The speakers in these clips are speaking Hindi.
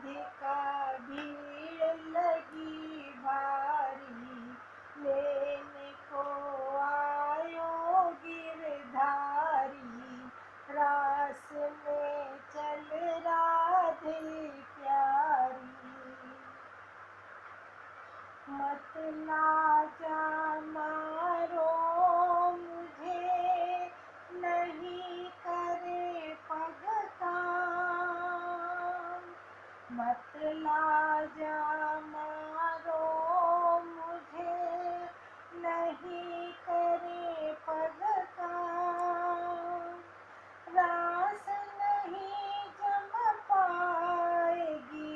राधिका भीड़ लगी भारी, लेने को आयो गिरधारी, रास में चल राधे प्यारी। मत लाजा मारो मुझे, नहीं करे पग काम। मत लाजा मारो मुझे, नहीं करे पग काम। रास नहीं जम पाएगी,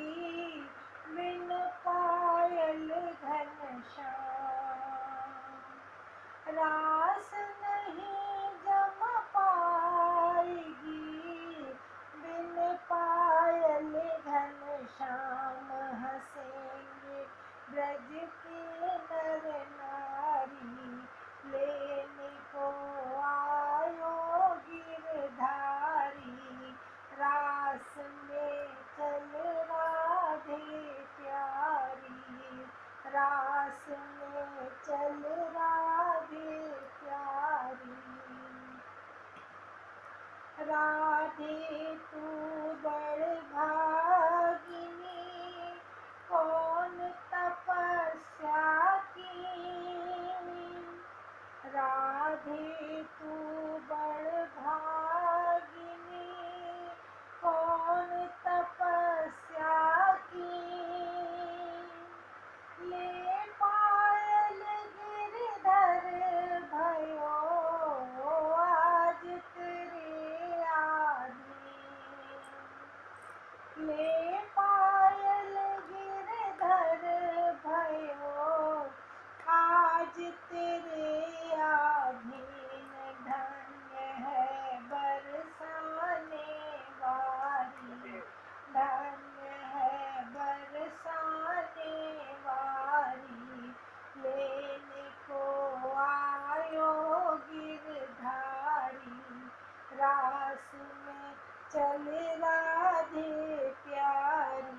बिन पायल घनश्याम। रास नहीं जम पाएगी, बिन पायल घनश्याम। हंसेंगे ब्रज के नर नारी, लेने को आयो गिरधारी, रास में चल राधे प्यारी, रास में चल राधे प्यारी। राधे तू बड़ भागिनी, कौन तपस्या की। राधे तू बड़ भागिनी, कौन तपस्या की। ले पायल गिरधर भयो, आज तेरे आधीन। ले पायल गिरधर भयो, आज तेरे आधीन। धन्य है बरसाने वारी, धन्य है बरसाने वारी, लेने को आयो गिरधारी, रास में चल राधे प्यारी।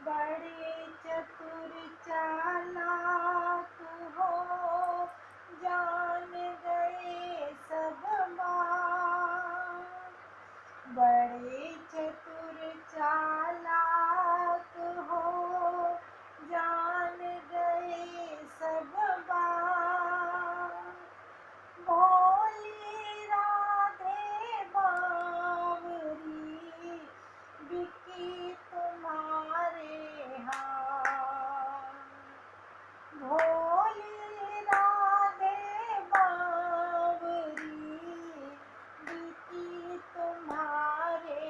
बड़े चतुर चालाक हो, जान गए सब बात। बड़े चतुर चालाक हो, जान गए सब बात। भोली राधे बावरी, बिकी तुम्हारे हाथ। भोली राधे बावरी, बिकी तुम्हारे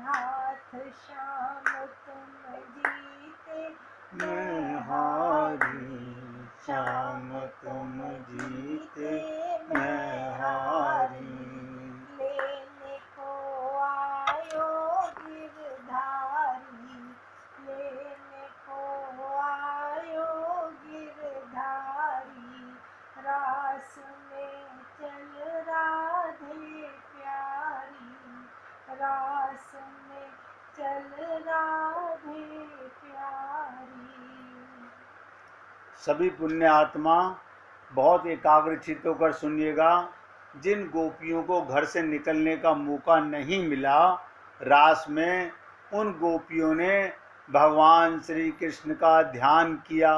हाथ। श्याम तुम जीते मैं हारी, श्याम तुम जीते मैं हारी। लेने को आयो गिरधारी, लेने को आयो गिरधारी, रास में चल राधे प्यारी, रास में चल राधे प्यारी। सभी पुण्य आत्मा बहुत एकाग्रचित होकर सुनिएगा। जिन गोपियों को घर से निकलने का मौका नहीं मिला रास में, उन गोपियों ने भगवान श्री कृष्ण का ध्यान किया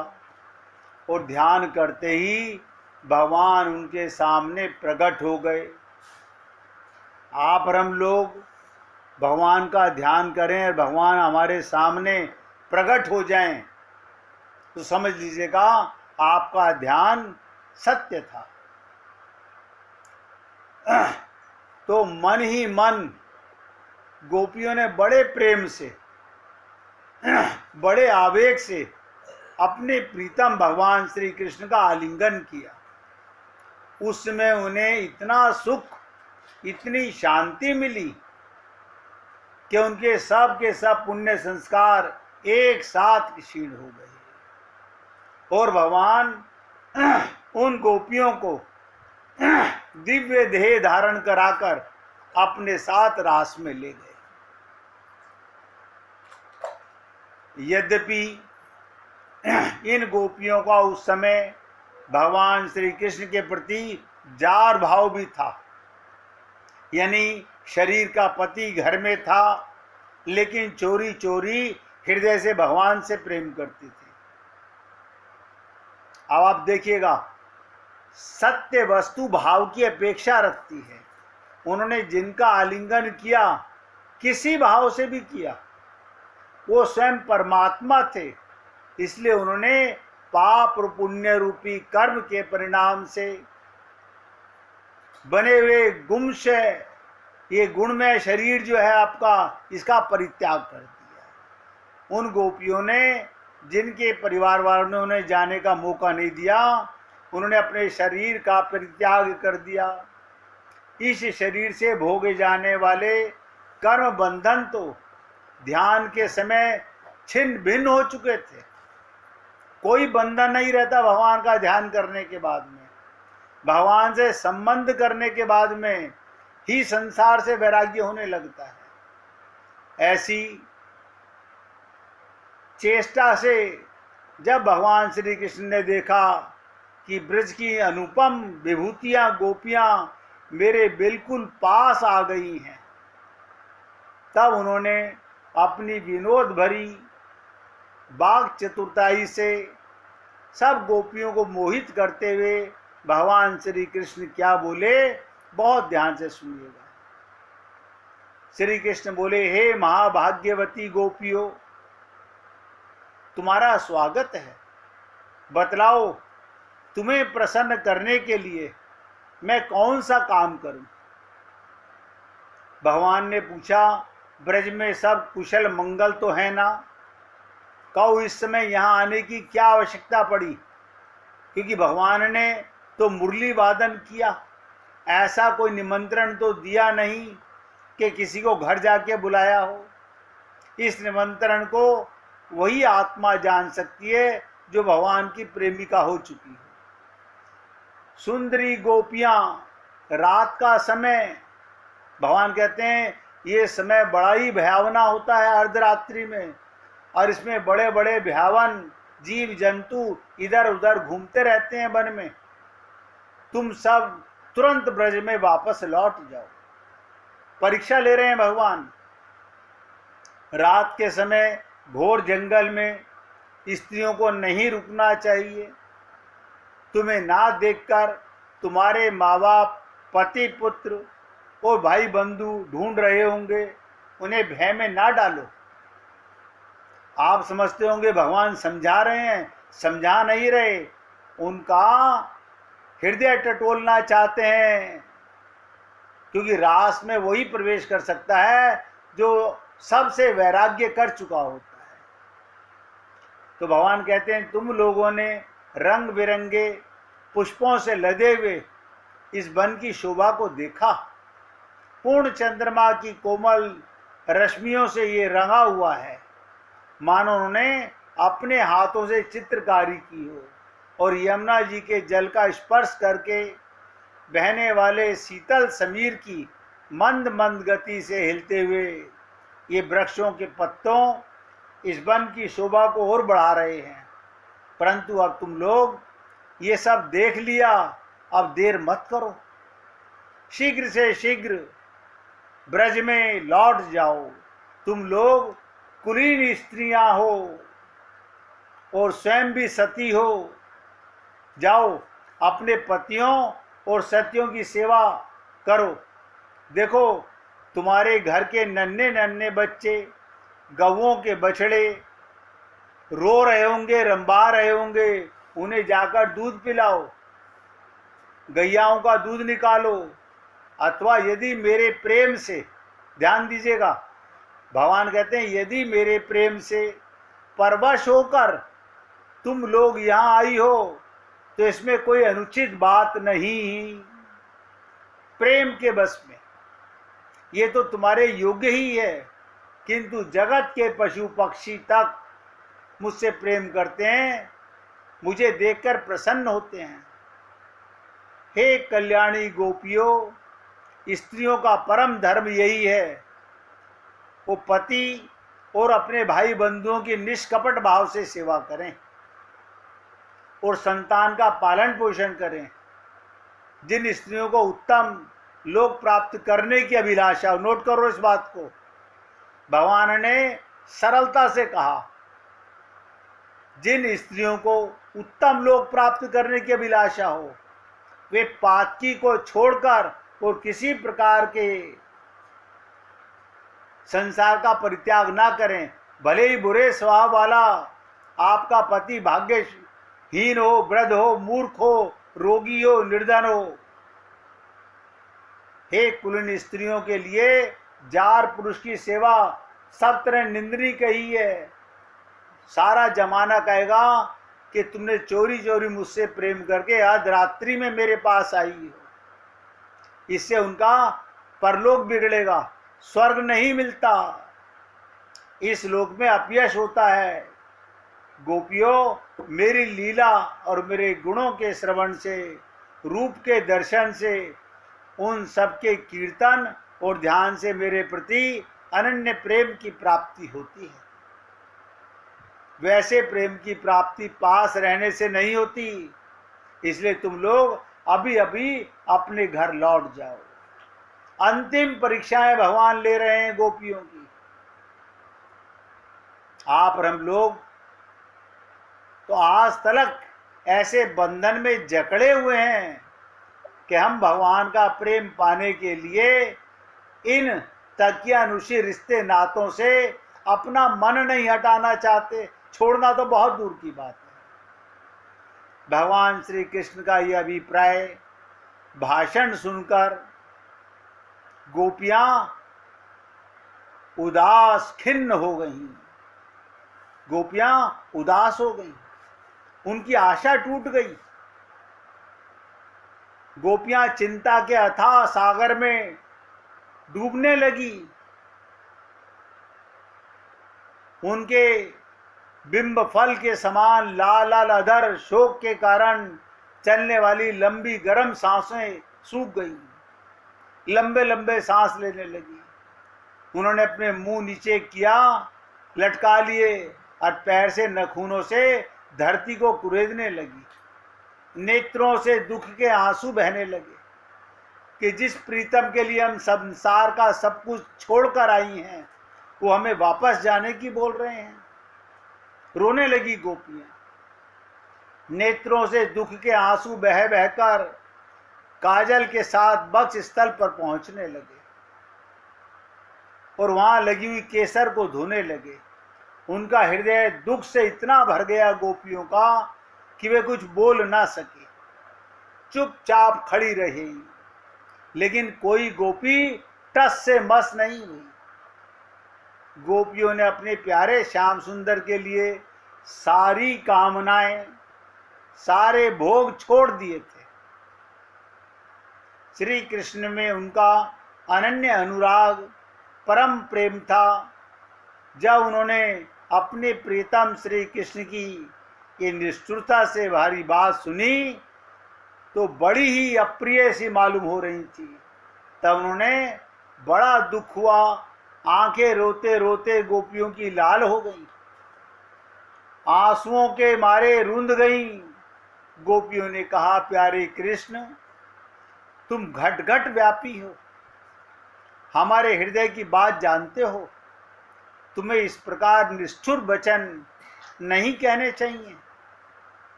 और ध्यान करते ही भगवान उनके सामने प्रकट हो गए। आप और हम लोग भगवान का ध्यान करें और भगवान हमारे सामने प्रकट हो जाएं तो समझ लीजिएगा आपका ध्यान सत्य था। तो मन ही मन गोपियों ने बड़े प्रेम से, बड़े आवेग से अपने प्रीतम भगवान श्री कृष्ण का आलिंगन किया। उसमें उन्हें इतना सुख, इतनी शांति मिली कि उनके सब के सब पुण्य संस्कार एक साथ क्षीण हो गए और भगवान उन गोपियों को दिव्य देह धारण कराकर अपने साथ रास में ले गए। यद्यपि इन गोपियों का उस समय भगवान श्री कृष्ण के प्रति जार भाव भी था, यानी शरीर का पति घर में था लेकिन चोरी चोरी हृदय से भगवान से प्रेम करती थी। अब आप देखिएगा, सत्य वस्तु भाव की अपेक्षा रखती है। उन्होंने जिनका आलिंगन किया, किसी भाव से भी किया, वो स्वयं परमात्मा थे, इसलिए उन्होंने पाप और पुण्य रूपी कर्म के परिणाम से बने हुए गुणशय, ये गुणमय शरीर जो है आपका, इसका परित्याग कर दिया। उन गोपियों ने, जिनके परिवार वालों ने उन्हें जाने का मौका नहीं दिया, उन्होंने अपने शरीर का परित्याग कर दिया। इस शरीर से भोगे जाने वाले कर्म बंधन तो ध्यान के समय छिन्न भिन्न हो चुके थे। कोई बंधन नहीं रहता भगवान का ध्यान करने के बाद में। भगवान से संबंध करने के बाद में ही संसार से वैराग्य होने लगता है। ऐसी चेष्टा से जब भगवान श्री कृष्ण ने देखा कि ब्रज की अनुपम विभूतियां, गोपियां मेरे बिल्कुल पास आ गई हैं, तब उन्होंने अपनी विनोद भरी वाक चतुराई से सब गोपियों को मोहित करते हुए भगवान श्री कृष्ण क्या बोले, बहुत ध्यान से सुनिएगा। श्री कृष्ण बोले, हे महाभाग्यवती गोपियों, तुम्हारा स्वागत है। बतलाओ, तुम्हें प्रसन्न करने के लिए मैं कौन सा काम करूं? भगवान ने पूछा, ब्रज में सब कुशल मंगल तो है ना? कहो इस समय यहाँ आने की क्या आवश्यकता पड़ी? क्योंकि भगवान ने तो मुरली वादन किया, ऐसा कोई निमंत्रण तो दिया नहीं कि किसी को घर जाके बुलाया हो। इस निमंत्रण को वही आत्मा जान सकती है जो भगवान की प्रेमिका हो चुकी है। सुंदरी गोपियां, रात का समय, भगवान कहते हैं ये समय बड़ा ही भयावना होता है अर्धरात्रि में, और इसमें बड़े बड़े भयावन जीव जंतु इधर उधर घूमते रहते हैं वन में। तुम सब तुरंत ब्रज में वापस लौट जाओ। परीक्षा ले रहे हैं भगवान। रात के समय घोर जंगल में स्त्रियों को नहीं रुकना चाहिए। तुम्हें ना देखकर तुम्हारे माँ बाप, पति पुत्र और भाई बंधु ढूंढ रहे होंगे, उन्हें भय में ना डालो। आप समझते होंगे भगवान समझा रहे हैं, समझा नहीं रहे, उनका हृदय टटोलना चाहते हैं, क्योंकि रास में वही प्रवेश कर सकता है जो सबसे वैराग्य कर चुका होता है। तो भगवान कहते हैं तुम लोगों ने रंग बिरंगे पुष्पों से लदे हुए इस वन की शोभा को देखा। पूर्ण चंद्रमा की कोमल रश्मियों से ये रंगा हुआ है, मानो उन्होंने अपने हाथों से चित्रकारी की हो, और यमुना जी के जल का स्पर्श करके बहने वाले शीतल समीर की मंद मंद गति से हिलते हुए ये वृक्षों के पत्तों इस वन की शोभा को और बढ़ा रहे हैं। परंतु अब तुम लोग ये सब देख लिया, अब देर मत करो, शीघ्र से शीघ्र ब्रज में लौट जाओ। तुम लोग कुलीन स्त्रियां हो और स्वयं भी सती हो। जाओ अपने पतियों और सतियों की सेवा करो। देखो तुम्हारे घर के नन्हे नन्हे बच्चे, गौओं के बछड़े रो रहे होंगे, रंबा रहे होंगे, उन्हें जाकर दूध पिलाओ, गैयाओं का दूध निकालो। अथवा यदि मेरे प्रेम से, ध्यान दीजिएगा, भगवान कहते हैं यदि मेरे प्रेम से परवश होकर तुम लोग यहाँ आई हो तो इसमें कोई अनुचित बात नहीं। प्रेम के बस में ये तो तुम्हारे योग्य ही है, किंतु जगत के पशु पक्षी तक मुझसे प्रेम करते हैं, मुझे देखकर प्रसन्न होते हैं। हे कल्याणी गोपियों, स्त्रियों का परम धर्म यही है, वो पति और अपने भाई बंधुओं की निष्कपट भाव से सेवा करें और संतान का पालन पोषण करें। जिन स्त्रियों को उत्तम लोक प्राप्त करने की अभिलाषा, नोट करो इस बात को, भगवान ने सरलता से कहा, जिन स्त्रियों को उत्तम लोक प्राप्त करने की अभिलाषा हो वे पातकी को छोड़कर और किसी प्रकार के संसार का परित्याग ना करें। भले ही बुरे स्वभाव वाला आपका पति भाग्यहीन हो, वृद्ध हो, मूर्ख हो, रोगी हो, निर्धन हो। हे कुलीन स्त्रियों के लिए जार पुरुष की सेवा सब तरह निंदनीय कही है। सारा जमाना कहेगा कि तुमने चोरी चोरी मुझसे प्रेम करके आज रात्रि में मेरे पास आई हो। इससे उनका परलोक बिगड़ेगा, स्वर्ग नहीं मिलता, इस लोक में अपयश होता है। गोपियों, मेरी लीला और मेरे गुणों के श्रवण से, रूप के दर्शन से, उन सबके कीर्तन और ध्यान से मेरे प्रति अनन्य प्रेम की प्राप्ति होती है। वैसे प्रेम की प्राप्ति पास रहने से नहीं होती, इसलिए तुम लोग अभी अभी अपने घर लौट जाओ। अंतिम परीक्षाएं भगवान ले रहे हैं गोपियों की। आप और हम लोग तो आज तक ऐसे बंधन में जकड़े हुए हैं कि हम भगवान का प्रेम पाने के लिए इन तकियानुशी रिश्ते नातों से अपना मन नहीं हटाना चाहते। छोड़ना तो बहुत दूर की बात है। भगवान श्री कृष्ण का यह अभिप्राय भाषण सुनकर गोपियां उदास खिन्न हो गईं। गोपियां उदास हो गईं, उनकी आशा टूट गई। गोपियां चिंता के अथाह सागर में डूबने लगी। उनके बिंब फल के समान लाल लाल अधर शोक के कारण चलने वाली लंबी गर्म सांसें सूख गई। लंबे लंबे सांस लेने लगी। उन्होंने अपने मुंह नीचे किया, लटका लिए और पैर से नखूनों से धरती को कुरेदने लगी। नेत्रों से दुख के आंसू बहने लगे कि जिस प्रीतम के लिए हम संसार का सब कुछ छोड़कर आई हैं वो हमें वापस जाने की बोल रहे हैं। रोने लगी गोपियां। नेत्रों से दुख के आंसू बह बहकर काजल के साथ वक्ष स्थल पर पहुंचने लगे और वहां लगी हुई केसर को धोने लगे। उनका हृदय दुख से इतना भर गया गोपियों का कि वे कुछ बोल ना सके, चुपचाप खड़ी रही। लेकिन कोई गोपी टस से मस नहीं हुई। गोपियों ने अपने प्यारे श्याम सुंदर के लिए सारी कामनाएं, सारे भोग छोड़ दिए थे। श्री कृष्ण में उनका अनन्य अनुराग, परम प्रेम था। जब उन्होंने अपने प्रीतम श्री कृष्ण की ये निष्ठुरता से भारी बात सुनी तो बड़ी ही अप्रिय सी मालूम हो रही थी। तब उन्होंने बड़ा दुख हुआ। आंखें रोते रोते गोपियों की लाल हो गई, आंसुओं के मारे रुंध गईं। गोपियों ने कहा, प्यारे कृष्ण, तुम घट घट व्यापी हो, हमारे हृदय की बात जानते हो। तुम्हें इस प्रकार निष्ठुर वचन नहीं कहने चाहिए।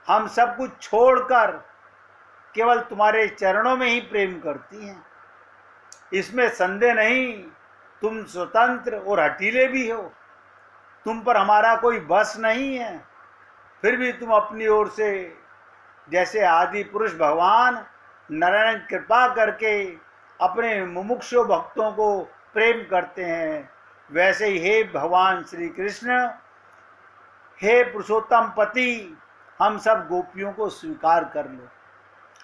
हम सब कुछ छोड़कर केवल तुम्हारे चरणों में ही प्रेम करती हैं, इसमें संदेह नहीं। तुम स्वतंत्र और हठीले भी हो, तुम पर हमारा कोई बस नहीं है। फिर भी तुम अपनी ओर से जैसे आदि पुरुष भगवान नारायण कृपा करके अपने मुमुक्षु भक्तों को प्रेम करते हैं, वैसे ही हे भगवान श्री कृष्ण, हे पुरुषोत्तम पति, हम सब गोपियों को स्वीकार कर लो।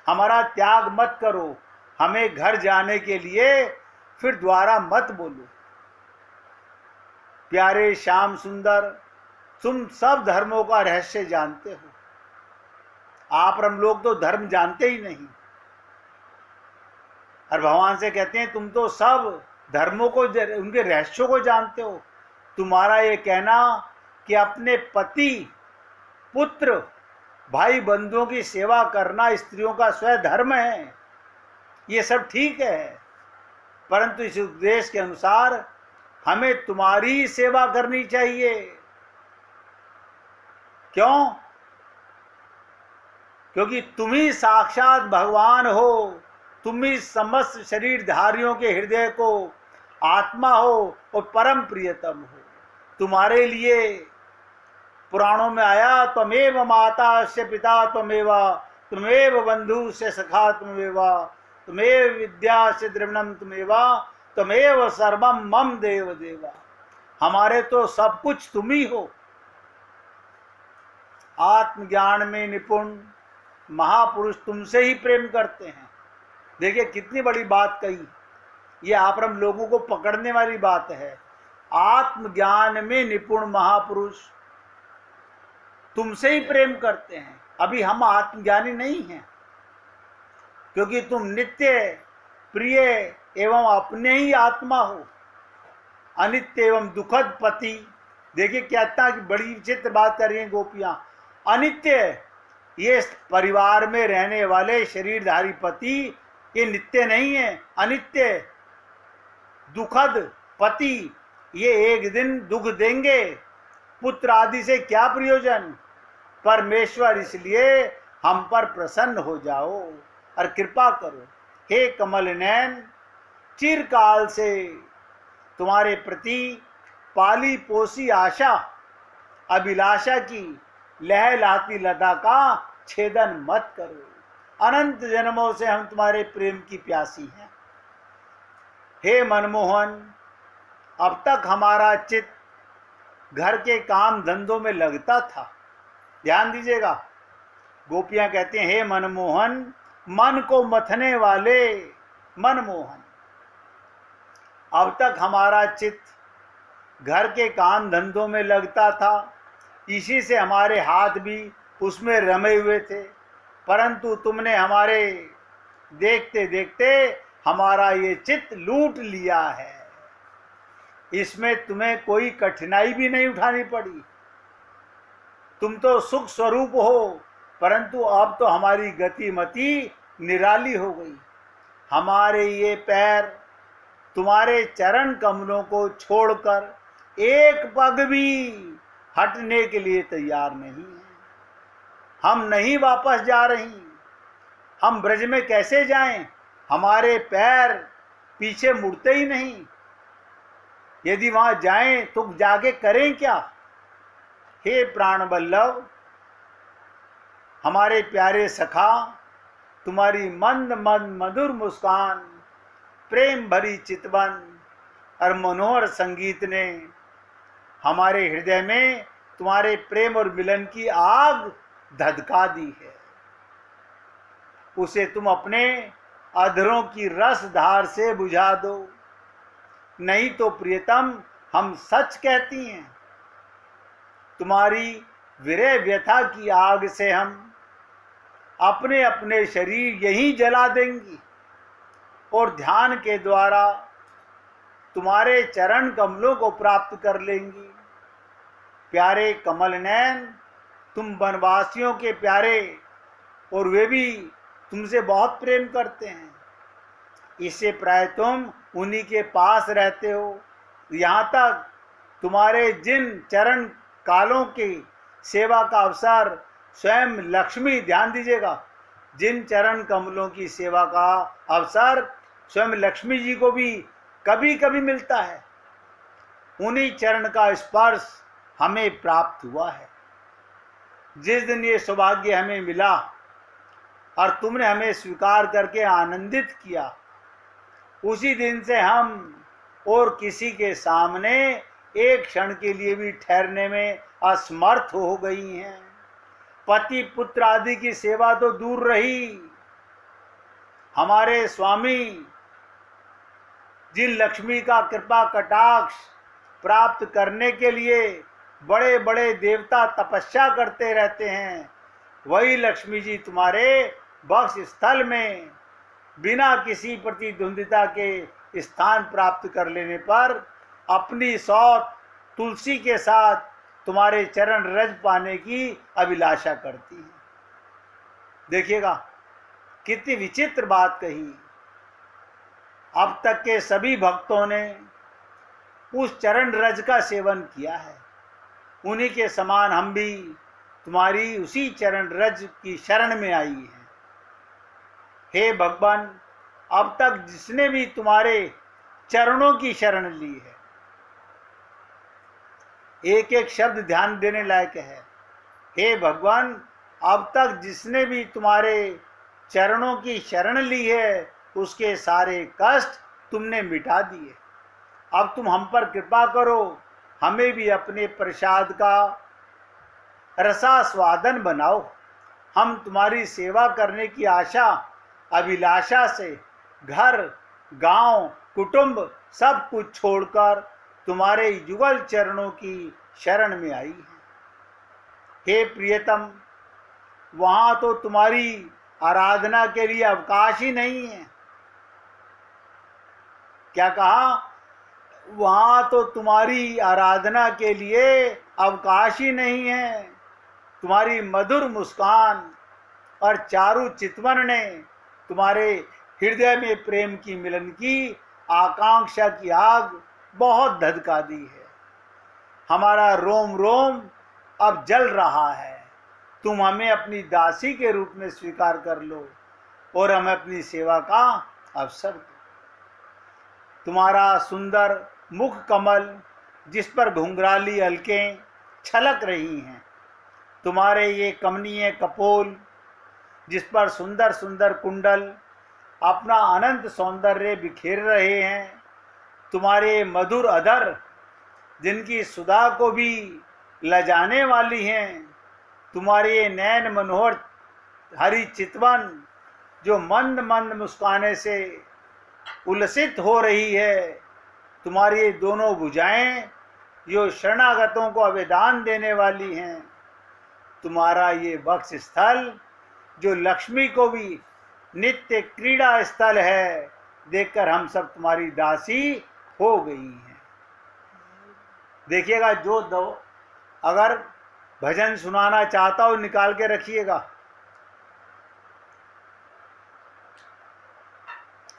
हमारा त्याग मत करो। हमें घर जाने के लिए फिर द्वारा मत बोलो। प्यारे श्याम सुंदर, तुम सब धर्मों का रहस्य जानते हो। आप और हम लोग तो धर्म जानते ही नहीं। और भगवान से कहते हैं, तुम तो सब धर्मों को, उनके रहस्यों को जानते हो। तुम्हारा ये कहना कि अपने पति, पुत्र, भाई बंधुओं की सेवा करना स्त्रियों का स्वधर्म है, ये सब ठीक है, परंतु इस उपदेश के अनुसार हमें तुम्हारी ही सेवा करनी चाहिए। क्यों? क्योंकि तुम ही साक्षात भगवान हो, तुम ही समस्त शरीरधारियों के हृदय को आत्मा हो और परम प्रियतम हो। तुम्हारे लिए पुराणों में आया, त्वमेव माता से पिता त्वमेव, त्वमेव बंधु से सखा त्वमेव, त्वमेव विद्या से द्रविणम त्वमेव, त्वमेव सर्वम मम देव देवा। हमारे तो सब कुछ तुम ही हो। आत्मज्ञान में निपुण महापुरुष तुमसे ही प्रेम करते हैं। देखिए कितनी बड़ी बात कही, ये आप हम लोगों को पकड़ने वाली बात है। आत्मज्ञान में निपुण महापुरुष तुमसे ही प्रेम करते हैं। अभी हम आत्मज्ञानी नहीं हैं, क्योंकि तुम नित्य प्रिय एवं अपने ही आत्मा हो, अनित्य एवं दुखद पति। देखिए क्या बड़ी विचित्र बात कर रही हैं गोपियां। अनित्य, ये परिवार में रहने वाले शरीरधारी पति ये नित्य नहीं है, अनित्य। दुखद पति, ये एक दिन दुख देंगे, पुत्र आदि से क्या प्रयोजन। परमेश्वर इसलिए हम पर प्रसन्न हो जाओ और कृपा करो। हे कमल नयन, चिरकाल से तुम्हारे प्रति पाली पोसी आशा अभिलाषा की लहलाती लता का छेदन मत करो। अनंत जन्मों से हम तुम्हारे प्रेम की प्यासी हैं। हे मनमोहन, अब तक हमारा चित्त घर के काम धंधों में लगता था। ध्यान दीजिएगा, गोपियां कहते हैं हे मनमोहन, मन को मथने वाले मनमोहन। अब तक हमारा चित्त घर के काम धंधों में लगता था, इसी से हमारे हाथ भी उसमें रमे हुए थे, परंतु तुमने हमारे देखते देखते हमारा ये चित्त लूट लिया है। इसमें तुम्हें कोई कठिनाई भी नहीं उठानी पड़ी। तुम तो सुख स्वरूप हो, परंतु अब तो हमारी गतिमति निराली हो गई। हमारे ये पैर तुम्हारे चरण कमलों को छोड़कर एक पग भी हटने के लिए तैयार नहीं है। हम नहीं वापस जा रही। हम ब्रज में कैसे जाएं? हमारे पैर पीछे मुड़ते ही नहीं। यदि वहां जाएं तो जाके करें क्या? हे प्राण वल्लभ, हमारे प्यारे सखा, तुम्हारी मंद मंद मधुर मुस्कान, प्रेम भरी चितवन और मनोहर संगीत ने हमारे हृदय में तुम्हारे प्रेम और मिलन की आग धधका दी है। उसे तुम अपने अधरों की रस धार से बुझा दो, नहीं तो प्रियतम हम सच कहती हैं, तुम्हारी विरह व्यथा की आग से हम अपने अपने शरीर यहीं जला देंगी और ध्यान के द्वारा तुम्हारे चरण कमलों को प्राप्त कर लेंगी। प्यारे कमल नयन, तुम वनवासियों के प्यारे और वे भी तुमसे बहुत प्रेम करते हैं। इससे प्राय तुम उन्हीं के पास रहते हो। यहाँ तक तुम्हारे जिन चरण कालों की सेवा का अवसर स्वयं लक्ष्मी, ध्यान दीजिएगा, जिन चरण कमलों की सेवा का अवसर स्वयं लक्ष्मी जी को भी कभी कभी मिलता है। उन्हीं चरण का स्पर्श हमें प्राप्त हुआ है। जिस दिन ये सौभाग्य हमें मिला और तुमने हमें स्वीकार करके आनंदित किया, उसी दिन से हम और किसी के सामने एक क्षण के लिए भी ठहरने में असमर्थ हो गई हैं। पति पुत्र आदि की सेवा तो दूर रही, हमारे स्वामी जिन लक्ष्मी का कृपा कटाक्ष प्राप्त करने के लिए बड़े बड़े देवता तपस्या करते रहते हैं, वही लक्ष्मी जी तुम्हारे बक्ष स्थल में बिना किसी प्रतिद्वंदिता के स्थान प्राप्त कर लेने पर अपनी सौत तुलसी के साथ तुम्हारे चरण रज पाने की अभिलाषा करती है। देखिएगा कितनी विचित्र बात कही। अब तक के सभी भक्तों ने उस चरण रज का सेवन किया है, उन्हीं के समान हम भी तुम्हारी उसी चरण रज की शरण में आई हैं। हे भगवान, अब तक जिसने भी तुम्हारे चरणों की शरण ली है, एक एक शब्द ध्यान देने लायक है। हे भगवान, अब तक जिसने भी तुम्हारे चरणों की शरण ली है, उसके सारे कष्ट तुमने मिटा दिए। अब तुम हम पर कृपा करो, हमें भी अपने प्रसाद का रसास्वादन बनाओ। हम तुम्हारी सेवा करने की आशा अभिलाषा से घर गांव कुटुंब सब कुछ छोड़कर तुम्हारे युगल चरणों की शरण में आई है। हे प्रियतम, वहां तो तुम्हारी आराधना के लिए अवकाश ही नहीं है। क्या कहा? वहां तो तुम्हारी आराधना के लिए अवकाश ही नहीं है। तुम्हारी मधुर मुस्कान और चारु चितवन ने तुम्हारे हृदय में प्रेम की मिलन की आकांक्षा की आग बहुत धधका दी है। हमारा रोम रोम अब जल रहा है। तुम हमें अपनी दासी के रूप में स्वीकार कर लो और हमें अपनी सेवा का अवसर दो। तुम्हारा सुंदर मुख कमल, जिस पर घुंघराली अलकें छलक रही हैं, तुम्हारे ये कमनीय कपोल, जिस पर सुंदर सुंदर कुंडल अपना अनंत सौंदर्य बिखेर रहे हैं, तुम्हारे मधुर अधर, जिनकी सुधा को भी लजाने वाली हैं, तुम्हारे ये नैन मनोहर हरी चितवन, जो मंद मंद मुस्काने से उल्लसित हो रही है, तुम्हारी ये दोनों भुजाएं, जो शरणागतों को अभिदान देने वाली हैं, तुम्हारा ये वक्ष स्थल, जो लक्ष्मी को भी नित्य क्रीड़ा स्थल है, देखकर हम सब तुम्हारी दासी हो गई हैं। देखिएगा, जो दो अगर भजन सुनाना चाहता हो निकाल के रखिएगा।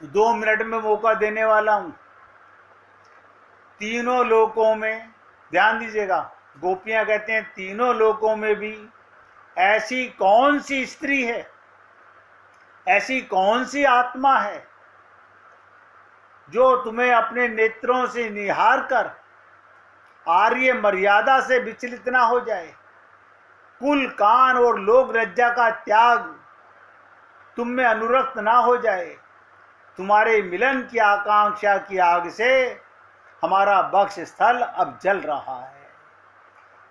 2 मिनट में मौका देने वाला हूं। तीनों लोकों में, ध्यान दीजिएगा, गोपियां कहते हैं तीनों लोकों में भी ऐसी कौन सी स्त्री है, ऐसी कौन सी आत्मा है जो तुम्हें अपने नेत्रों से निहार कर आर्य मर्यादा से विचलित ना हो जाए, कुल कान और लोक लज्जा का त्याग तुम में अनुरक्त ना हो जाए। तुम्हारे मिलन की आकांक्षा की आग से हमारा वक्ष स्थल अब जल रहा है।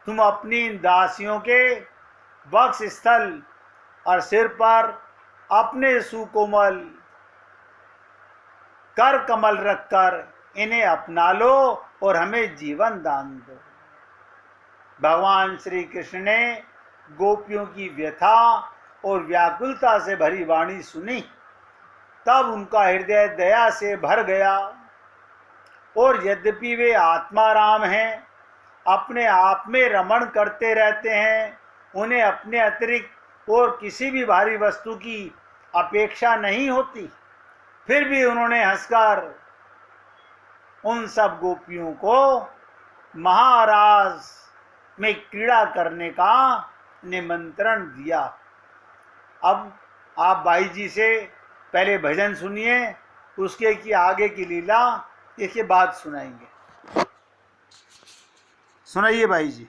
तुम अपनी दासियों के वक्ष स्थल और सिर पर अपने सुकोमल कर कमल रखकर इन्हें अपना लो और हमें जीवन दान दो। भगवान श्री कृष्ण ने गोपियों की व्यथा और व्याकुलता से भरी वाणी सुनी, तब उनका हृदय दया से भर गया और यद्यपि वे आत्माराम हैं, अपने आप में रमण करते रहते हैं, उन्हें अपने अतिरिक्त और किसी भी भारी वस्तु की अपेक्षा नहीं होती, फिर भी उन्होंने हंसकर उन सब गोपियों को महाराज में क्रीड़ा करने का निमंत्रण दिया। अब आप भाई जी से पहले भजन सुनिए, उसके की आगे की लीला इसके बाद सुनाएंगे। सुनाइए भाई जी।